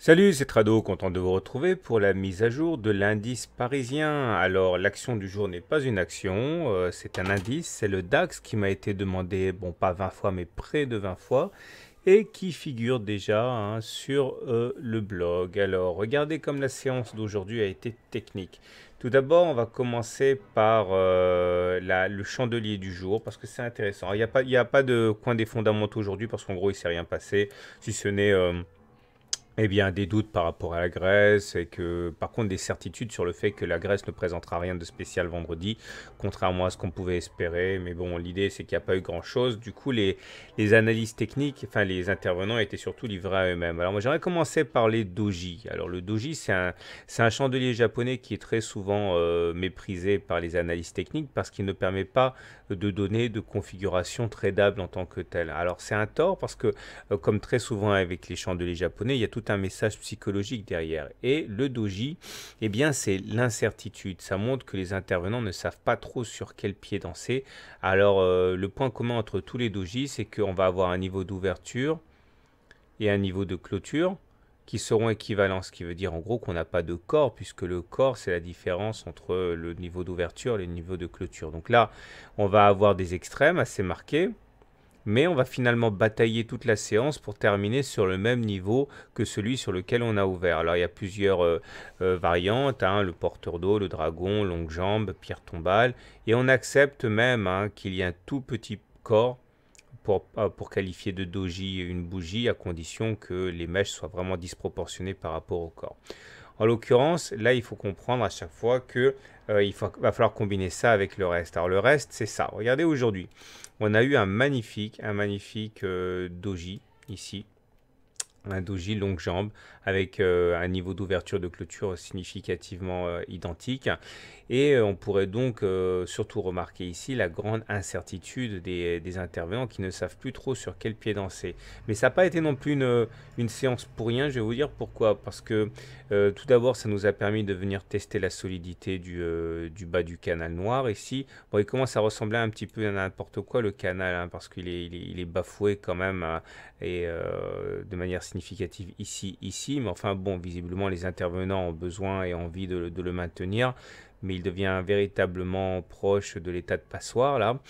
Salut, c'est Trado, content de vous retrouver pour la mise à jour de l'indice parisien. Alors, l'action du jour n'est pas une action, c'est un indice, c'est le DAX qui m'a été demandé, bon pas 20 fois, mais près de 20 fois, et qui figure déjà sur le blog. Alors, regardez comme la séance d'aujourd'hui a été technique. Tout d'abord, on va commencer par le chandelier du jour, parce que c'est intéressant. Il y a pas de coin des fondamentaux aujourd'hui, parce qu'en gros, il ne s'est rien passé, si ce n'est eh bien, des doutes par rapport à la Grèce et que, par contre, des certitudes sur le fait que la Grèce ne présentera rien de spécial vendredi, contrairement à ce qu'on pouvait espérer. Mais bon, l'idée, c'est qu'il n'y a pas eu grand-chose. Du coup, les analyses techniques, enfin, les intervenants étaient surtout livrés à eux-mêmes. Alors, moi, j'aimerais commencer par les doji. Alors, le doji, c'est un chandelier japonais qui est très souvent méprisé par les analyses techniques parce qu'il ne permet pas de donner de configuration tradable en tant que tel. Alors, c'est un tort parce que comme très souvent avec les chandeliers japonais, il y a tout un message psychologique derrière. Et le doji, eh bien, c'est l'incertitude. Ça montre que les intervenants ne savent pas trop sur quel pied danser. Alors, le point commun entre tous les dojis, c'est qu'on va avoir un niveau d'ouverture et un niveau de clôture qui seront équivalents, ce qui veut dire en gros qu'on n'a pas de corps, puisque le corps, c'est la différence entre le niveau d'ouverture et le niveau de clôture. Donc là, on va avoir des extrêmes assez marqués, mais on va finalement batailler toute la séance pour terminer sur le même niveau que celui sur lequel on a ouvert. Alors il y a plusieurs variantes, le porteur d'eau, le dragon, longue jambe, pierre tombale, et on accepte même qu'il y ait un tout petit corps pour qualifier de doji une bougie, à condition que les mèches soient vraiment disproportionnées par rapport au corps. En l'occurrence, là, il faut comprendre à chaque fois que va falloir combiner ça avec le reste. Alors le reste, c'est ça. Regardez aujourd'hui, on a eu un magnifique doji ici, un doji longue jambe avec un niveau d'ouverture de clôture significativement identique. Et on pourrait donc surtout remarquer ici la grande incertitude des intervenants qui ne savent plus trop sur quel pied danser. Mais ça n'a pas été non plus une séance pour rien, je vais vous dire pourquoi. Parce que tout d'abord, ça nous a permis de venir tester la solidité du bas du canal noir. Ici, bon, il commence à ressembler un petit peu à n'importe quoi le canal, parce qu'il est bafoué quand même, et de manière significative ici. Mais enfin bon, visiblement les intervenants ont besoin et envie de le maintenir, mais il devient véritablement proche de l'état de passoire là.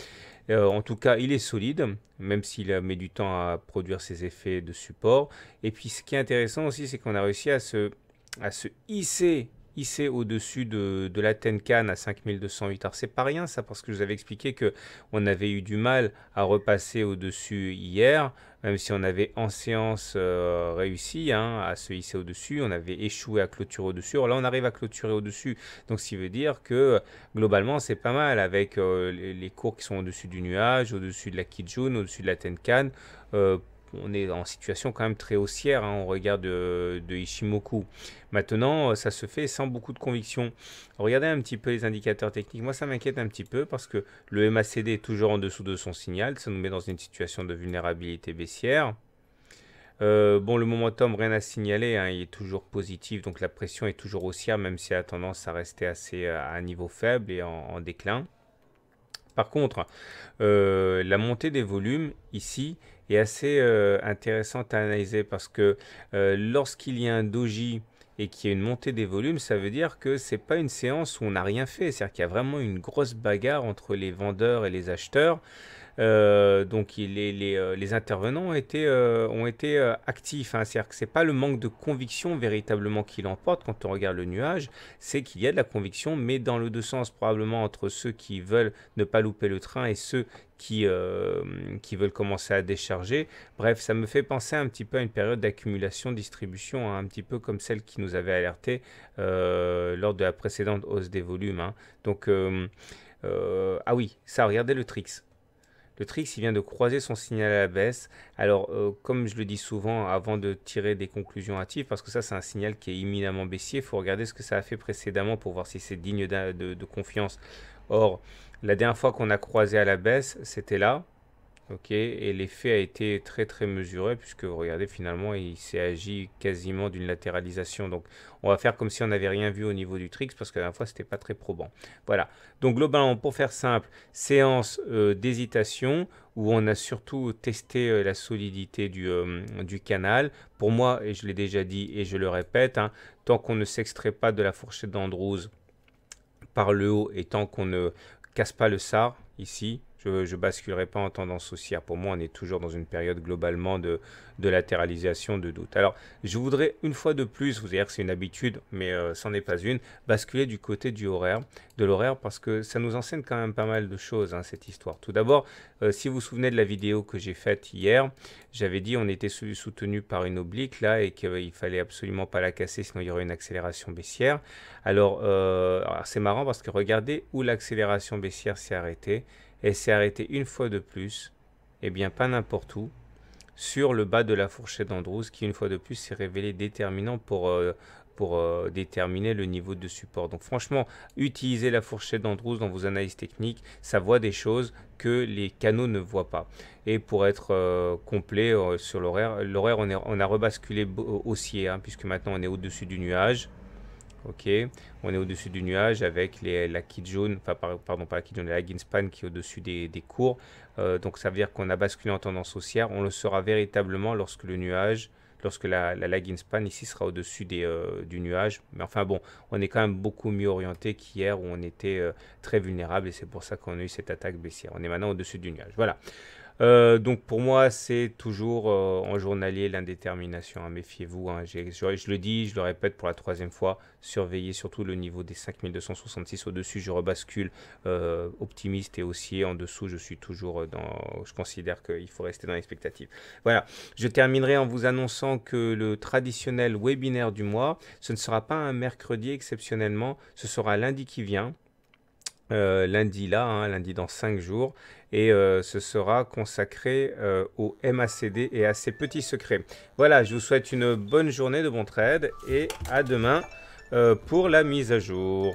En tout cas, il est solide, même s'il met du temps à produire ses effets de support. Et puis ce qui est intéressant aussi, c'est qu'on a réussi à se hisser au-dessus de la Tenkan à 5208. Alors c'est pas rien ça, parce que je vous avais expliqué que on avait eu du mal à repasser au-dessus hier, même si on avait en séance réussi à se hisser au-dessus, on avait échoué à clôturer au-dessus. Alors là on arrive à clôturer au-dessus, donc ce qui veut dire que globalement c'est pas mal avec les cours qui sont au-dessus du nuage, au-dessus de la Kijun, au-dessus de la Tenkan. On est en situation quand même très haussière, on regarde de Ishimoku. Maintenant, ça se fait sans beaucoup de conviction. Regardez un petit peu les indicateurs techniques. Moi, ça m'inquiète un petit peu parce que le MACD est toujours en dessous de son signal. Ça nous met dans une situation de vulnérabilité baissière. Bon, le momentum, rien à signaler, il est toujours positif, donc la pression est toujours haussière, même si elle a tendance à rester assez à un niveau faible et en déclin. Par contre, la montée des volumes ici est assez intéressante à analyser parce que lorsqu'il y a un doji et qu'il y a une montée des volumes, ça veut dire que c'est pas une séance où on n'a rien fait. C'est-à-dire qu'il y a vraiment une grosse bagarre entre les vendeurs et les acheteurs. Donc les intervenants ont été actifs. C'est-à-dire que c'est pas le manque de conviction véritablement qui l'emporte quand on regarde le nuage, c'est qu'il y a de la conviction, mais dans le deux sens probablement entre ceux qui veulent ne pas louper le train et ceux qui veulent commencer à décharger. Bref, ça me fait penser un petit peu à une période d'accumulation-distribution, un petit peu comme celle qui nous avait alerté lors de la précédente hausse des volumes. Donc, ah oui, ça, regardez le trix. Le Trix, il vient de croiser son signal à la baisse. Alors, comme je le dis souvent, avant de tirer des conclusions hâtives, parce que ça, c'est un signal qui est éminemment baissier, il faut regarder ce que ça a fait précédemment pour voir si c'est digne de confiance. Or, la dernière fois qu'on a croisé à la baisse, c'était là. Ok, et l'effet a été très très mesuré puisque regardez finalement il s'est agi quasiment d'une latéralisation. Donc on va faire comme si on n'avait rien vu au niveau du trix parce que la dernière fois c'était pas très probant. Voilà, donc globalement pour faire simple, séance d'hésitation où on a surtout testé la solidité du canal. Pour moi, et je l'ai déjà dit et je le répète, hein, tant qu'on ne s'extrait pas de la fourchette d'Andrews par le haut et tant qu'on ne casse pas le SAR ici, je ne basculerai pas en tendance haussière. Pour moi, on est toujours dans une période globalement de latéralisation, de doute. Alors, je voudrais une fois de plus, vous dire que c'est une habitude, mais c'en est pas une, basculer du côté de l'horaire, parce que ça nous enseigne quand même pas mal de choses, hein, cette histoire. Tout d'abord, si vous vous souvenez de la vidéo que j'ai faite hier, j'avais dit on était soutenu par une oblique là et qu'il fallait absolument pas la casser, sinon il y aurait une accélération baissière. Alors c'est marrant parce que regardez où l'accélération baissière s'est arrêtée. Elle s'est arrêtée une fois de plus, et bien pas n'importe où, sur le bas de la fourchette d'Andrews, qui une fois de plus s'est révélé déterminant pour déterminer le niveau de support. Donc franchement, utilisez la fourchette d'Andrews dans vos analyses techniques, ça voit des choses que les canaux ne voient pas. Et pour être complet sur l'horaire, on a rebasculé haussier, hein, puisque maintenant on est au-dessus du nuage. Ok, on est au-dessus du nuage avec la kit jaune, enfin pardon pas la kit jaune, la lag span qui est au-dessus des cours. Donc ça veut dire qu'on a basculé en tendance haussière. On le saura véritablement lorsque le nuage, lorsque la lag span ici sera au-dessus du nuage. Mais enfin bon, on est quand même beaucoup mieux orienté qu'hier où on était très vulnérable et c'est pour ça qu'on a eu cette attaque baissière. On est maintenant au-dessus du nuage. Voilà. Donc pour moi, c'est toujours en journalier l'indétermination, hein, méfiez-vous. Hein, je le dis, je le répète pour la troisième fois, surveillez surtout le niveau des 5266 au-dessus. Je rebascule optimiste et haussier. En dessous, je suis toujours je considère qu'il faut rester dans l'expectative. Voilà, je terminerai en vous annonçant que le traditionnel webinaire du mois, ce ne sera pas un mercredi exceptionnellement, ce sera lundi qui vient. Lundi là, hein, lundi dans 5 jours, et ce sera consacré au MACD et à ses petits secrets. Voilà, je vous souhaite une bonne journée de bon trade et à demain pour la mise à jour.